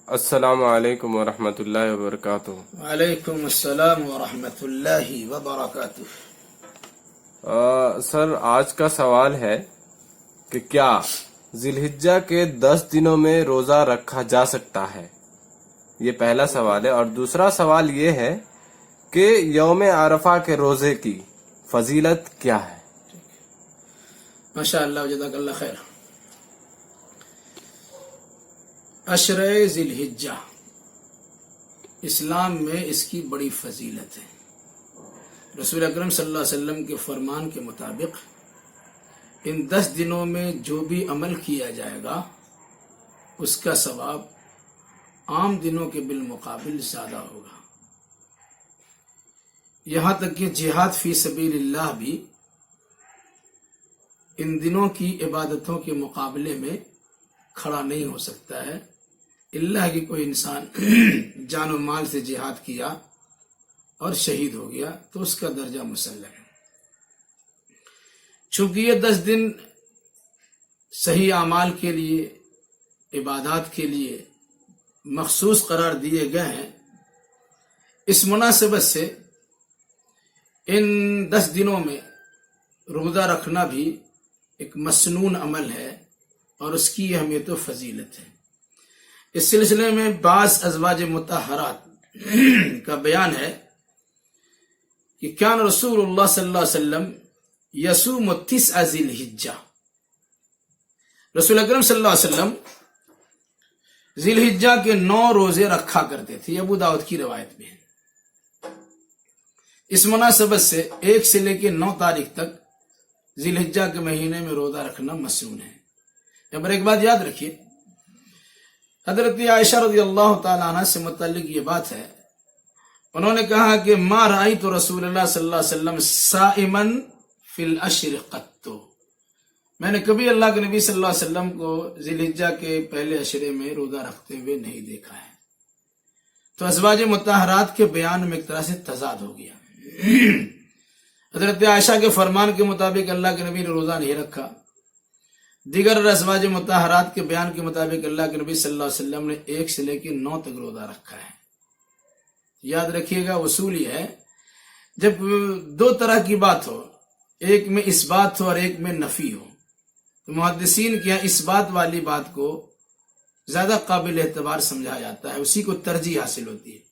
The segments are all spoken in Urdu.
السلام علیکم ورحمۃ اللہ وبرکاتہ۔ وعلیکم السلام ورحمۃ اللہ وبرکاتہ۔ سر، آج کا سوال ہے کہ کیا ذی الحجہ کے 10 دنوں میں روزہ رکھا جا سکتا ہے؟ یہ پہلا سوال ہے۔ اور دوسرا سوال یہ ہے کہ یوم عرفہ کے روزے کی فضیلت کیا ہے؟ ماشاء اللہ، جزاک اللہ خیر۔ عشر ذی الحجہ اسلام میں اس کی بڑی فضیلت ہے۔ رسول اکرم صلی اللہ علیہ وسلم کے فرمان کے مطابق ان 10 دنوں میں جو بھی عمل کیا جائے گا اس کا ثواب عام دنوں کے بالمقابل زیادہ ہوگا۔ یہاں تک کہ جہاد فی سبیل اللہ بھی ان دنوں کی عبادتوں کے مقابلے میں کھڑا نہیں ہو سکتا ہے، اللہ کی کوئی انسان جان و مال سے جہاد کیا اور شہید ہو گیا تو اس کا درجہ مسلم ہے۔ چونکہ یہ 10 دن صحیح اعمال کے لیے، عبادات کے لیے مخصوص قرار دیے گئے ہیں، اس مناسبت سے ان 10 دنوں میں روزہ رکھنا بھی ایک مسنون عمل ہے اور اس کی اہمیت و فضیلت ہے۔ اس سلسلے میں بعض ازواج مطہرات کا بیان ہے کہ کان رسول اللہ صلی اللہ علیہ وسلم یصوم 9 ذی الحجہ، رسول اکرم صلی اللہ علیہ وسلم ذی الحجہ کے 9 روزے رکھا کرتے تھے، ابو داؤد کی روایت میں ہے۔ اس مناسبت سے 1 سے لے کے 9 تاریخ تک ذی الحجہ کے مہینے میں روزہ رکھنا مسنون ہے۔ یہاں پر ایک بات یاد رکھیے، حضرت عائشہ رضی اللہ تعالی عنہ سے متعلق یہ بات ہے، انہوں نے کہا کہ ما رأیت رسول اللہ صلی اللہ علیہ وسلم صائما فی العشر قط، میں نے کبھی اللہ کے نبی صلی اللہ علیہ وسلم کو ذی الحجہ کے پہلے عشرے میں روزہ رکھتے ہوئے نہیں دیکھا ہے۔ تو ازواج مطہرات کے بیان میں ایک طرح سے تضاد ہو گیا۔ حضرت عائشہ کے فرمان کے مطابق اللہ کے نبی نے روزہ نہیں رکھا، دیگر ازواج مطہرات کے بیان کے مطابق اللہ کے نبی صلی اللہ علیہ وسلم نے 1 سے لے کے 9 تک روزہ رکھا ہے۔ یاد رکھیے گا، اصول یہ ہے جب 2 طرح کی بات ہو، ایک میں اس بات ہو اور ایک میں نفی ہو، تو محدثین کے یہاں اس بات والی بات کو زیادہ قابل اعتبار سمجھا جاتا ہے، اسی کو ترجیح حاصل ہوتی ہے۔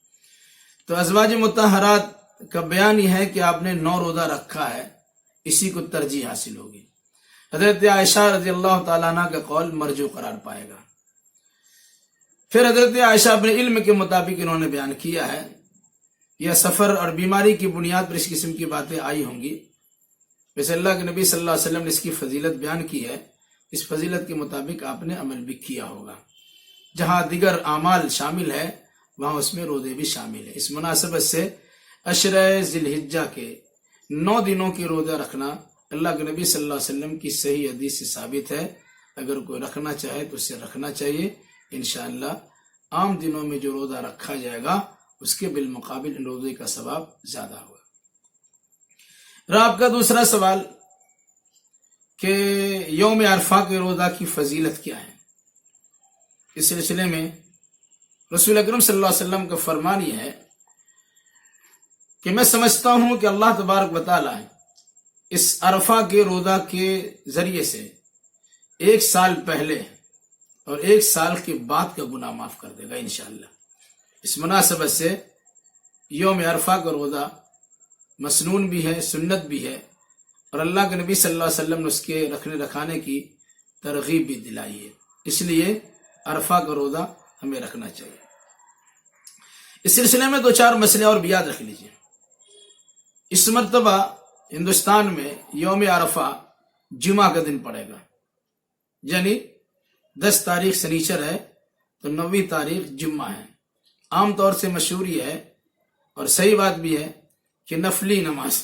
تو ازواج مطہرات کا بیان یہ ہے کہ آپ نے 9 روزہ رکھا ہے، اسی کو ترجیح حاصل ہوگی۔ حضرت عائشہ رضی اللہ تعالیٰ عنہ کا قول مرجو قرار پائے گا۔ پھر حضرت عائشہ اپنے علم کے مطابق انہوں نے بیان کیا ہے، یا سفر اور بیماری کی بنیاد پر اس قسم کی باتیں آئی ہوں گی، ویسے اللہ کے نبی صلی اللہ علیہ وسلم نے اس کی فضیلت بیان کی ہے، اس فضیلت کے مطابق آپ نے عمل بھی کیا ہوگا۔ جہاں دیگر اعمال شامل ہے وہاں اس میں روزے بھی شامل ہے۔ اس مناسبت سے عشر ذی الحجہ کے 9 دنوں کی روزہ رکھنا اللہ کے نبی صلی اللہ علیہ وسلم کی صحیح حدیث سے ثابت ہے۔ اگر کوئی رکھنا چاہے تو اسے رکھنا چاہیے، انشاءاللہ عام دنوں میں جو روزہ رکھا جائے گا اس کے بالمقابل ان روزے کا ثواب زیادہ ہوگا۔ اور آپ کا دوسرا سوال کہ یوم عرفہ کے روزہ کی فضیلت کیا ہے، اس سلسلے میں رسول اکرم صلی اللہ علیہ وسلم کا فرمان یہ ہے کہ میں سمجھتا ہوں کہ اللہ تبارک و تعالی اس عرفہ کے روزہ کے ذریعے سے 1 سال پہلے اور 1 سال کے بعد کا گناہ معاف کر دے گا انشاءاللہ۔ اس مناسبت سے یوم عرفہ کا روزہ مسنون بھی ہے، سنت بھی ہے، اور اللہ کے نبی صلی اللہ علیہ وسلم نے اس کے رکھانے کی ترغیب بھی دلائی ہے، اس لیے عرفہ کا روزہ ہمیں رکھنا چاہیے۔ اس سلسلے میں 2-4 مسئلے اور بھی یاد رکھ لیجیے۔ اس مرتبہ ہندوستان میں یوم عرفہ جمعہ کا دن پڑے گا، یعنی 10 تاریخ سنیچر ہے تو 9 تاریخ جمعہ ہے۔ عام طور سے مشہور یہ ہے اور صحیح بات بھی ہے کہ نفلی نماز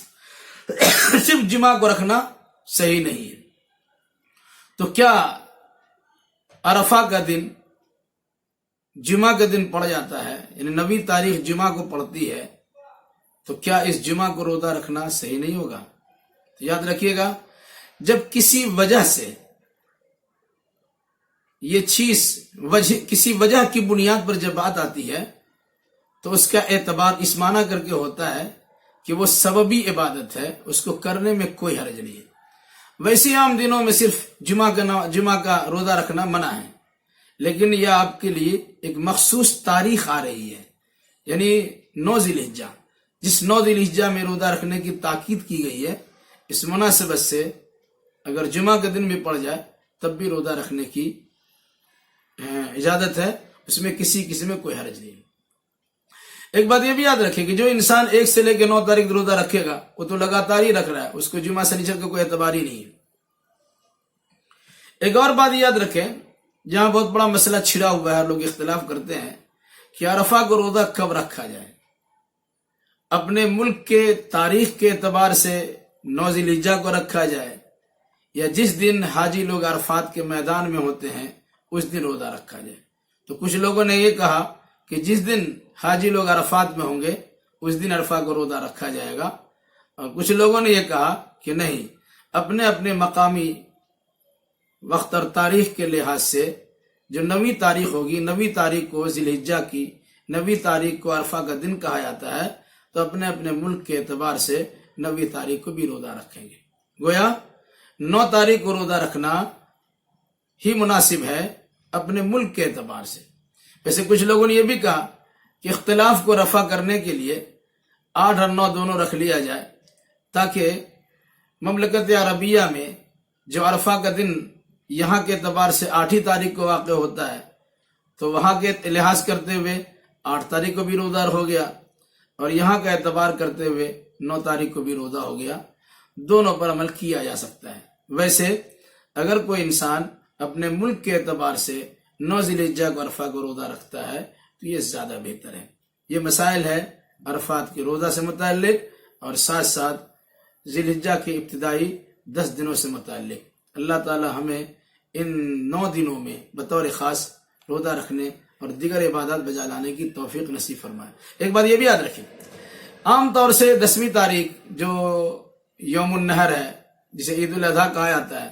صرف جمعہ کو رکھنا صحیح نہیں ہے۔ تو کیا عرفہ کا دن جمعہ کا دن پڑ جاتا ہے، یعنی 9 تاریخ جمعہ کو پڑتی ہے، تو کیا اس جمعہ کو روزہ رکھنا صحیح نہیں ہوگا؟ تو یاد رکھیے گا، جب کسی وجہ سے یہ چیز کسی وجہ کی بنیاد پر جب بات آتی ہے تو اس کا اعتبار اس معنی کر کے ہوتا ہے کہ وہ سببی عبادت ہے، اس کو کرنے میں کوئی حرج نہیں ہے۔ ویسے عام دنوں میں صرف جمعہ کا روزہ رکھنا منع ہے، لیکن یہ آپ کے لیے ایک مخصوص تاریخ آ رہی ہے، یعنی 9 ذی الحجہ، جس 9 ذی الحجہ میں روزہ رکھنے کی تاکید کی گئی ہے، اس مناسبت سے اگر جمعہ کا دن بھی پڑ جائے تب بھی روزہ رکھنے کی اجازت ہے، اس میں کسی میں کوئی حرج نہیں۔ ایک بات یہ بھی یاد رکھیں کہ جو انسان 1 سے لے کے 9 تاریخ روزہ رکھے گا وہ تو لگاتار ہی رکھ رہا ہے، اس کو جمعہ سنیچر کا کوئی اعتبار ہی نہیں ہے۔ ایک اور بات یاد رکھیں، جہاں بہت بڑا مسئلہ چھڑا ہوا ہے، لوگ اختلاف کرتے ہیں کہ عرفہ کو روزہ کب رکھا جائے۔ اپنے ملک کے تاریخ کے اعتبار سے 9 ذی الحجہ کو رکھا جائے، یا جس دن حاجی لوگ عرفات کے میدان میں ہوتے ہیں اس دن روزہ رکھا جائے۔ تو کچھ لوگوں نے یہ کہا کہ جس دن حاجی لوگ عرفات میں ہوں گے اس دن عرفہ کو روزہ رکھا جائے گا، اور کچھ لوگوں نے یہ کہا کہ نہیں، اپنے اپنے مقامی وقت اور تاریخ کے لحاظ سے جو 9ویں تاریخ ہوگی، 9ویں تاریخ کو ذی الحجہ کی 9ویں تاریخ کو عرفہ کا دن کہا جاتا ہے، تو اپنے اپنے ملک کے اعتبار سے 9ویں تاریخ کو بھی روزہ رکھیں گے۔ گویا 9 تاریخ کو روزہ رکھنا ہی مناسب ہے اپنے ملک کے اعتبار سے۔ ویسے کچھ لوگوں نے یہ بھی کہا کہ اختلاف کو رفع کرنے کے لیے 8 اور 9 دونوں رکھ لیا جائے، تاکہ مملکت عربیہ میں جو عرفہ کا دن یہاں کے اعتبار سے 8 تاریخ کو واقع ہوتا ہے، تو وہاں کے لحاظ کرتے ہوئے 8 تاریخ کو بھی روزہ ہو گیا، اور یہاں کا اعتبار کرتے ہوئے 9 تاریخ کو بھی روزہ ہو گیا۔ دونوں پر عمل کیا جا سکتا ہے۔ ویسے اگر کوئی انسان اپنے ملک کے اعتبار سے 9 ذی الحجہ کو عرفہ کو روزہ رکھتا ہے تو یہ زیادہ بہتر ہے۔ یہ مسائل ہے عرفات کے روزہ سے متعلق، اور ساتھ ساتھ ذی الحجہ کے ابتدائی 10 دنوں سے متعلق۔ اللہ تعالی ہمیں ان 9 دنوں میں بطور خاص روزہ رکھنے اور دیگر عبادات بجا لانے کی توفیق نصیب فرمائے۔ ایک بات یہ بھی یاد رکھیں، عام طور سے 10ویں تاریخ جو یوم النحر ہے، جسے عید الاضحیٰ کہا جاتا ہے،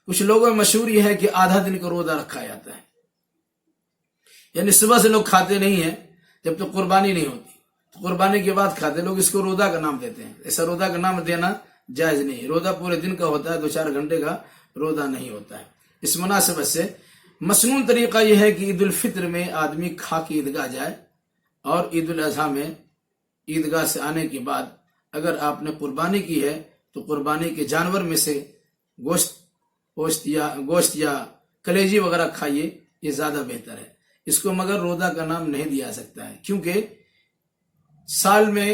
کچھ لوگوں میں مشہور یہ ہے کہ آدھا دن کا روزہ رکھا جاتا ہے، یعنی صبح سے لوگ کھاتے نہیں ہیں جب تک قربانی نہیں ہوتی، تو قربانی کے بعد کھاتے، لوگ اس کو روزہ کا نام دیتے ہیں۔ ایسا روزہ کا نام دینا جائز نہیں، روزہ پورے دن کا ہوتا ہے، 2-4 گھنٹے کا روزہ نہیں ہوتا ہے۔ اس مناسبت سے مسنون طریقہ یہ ہے کہ عید الفطر میں آدمی کھا کے عیدگاہ جائے، اور عید الاضحیٰ میں عیدگاہ سے آنے کے بعد اگر آپ نے قربانی کی ہے تو قربانی کے جانور میں سے گوشت یا کلیجی وغیرہ کھائیے، یہ زیادہ بہتر ہے۔ اس کو مگر روزہ کا نام نہیں دیا سکتا ہے، کیونکہ سال میں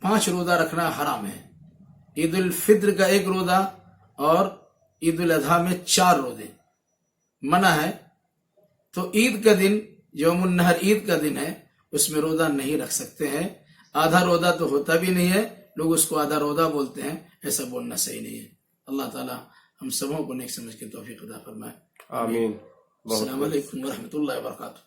5 روزہ رکھنا حرام ہے۔ عید الفطر کا 1 روزہ اور عید الاضحیٰ میں 4 روزے منع ہے۔ تو عید کا دن، یوم النحر عید کا دن ہے، اس میں روزہ نہیں رکھ سکتے ہیں۔ آدھا روزہ تو ہوتا بھی نہیں ہے، لوگ اس کو آدھا روزہ بولتے ہیں، ایسا بولنا صحیح نہیں ہے۔ اللہ تعالی ہم سبوں کو نیک سمجھ کے توفیق عطا فرمائے۔ آمین۔ السلام علیکم ورحمۃ اللہ وبرکاتہ۔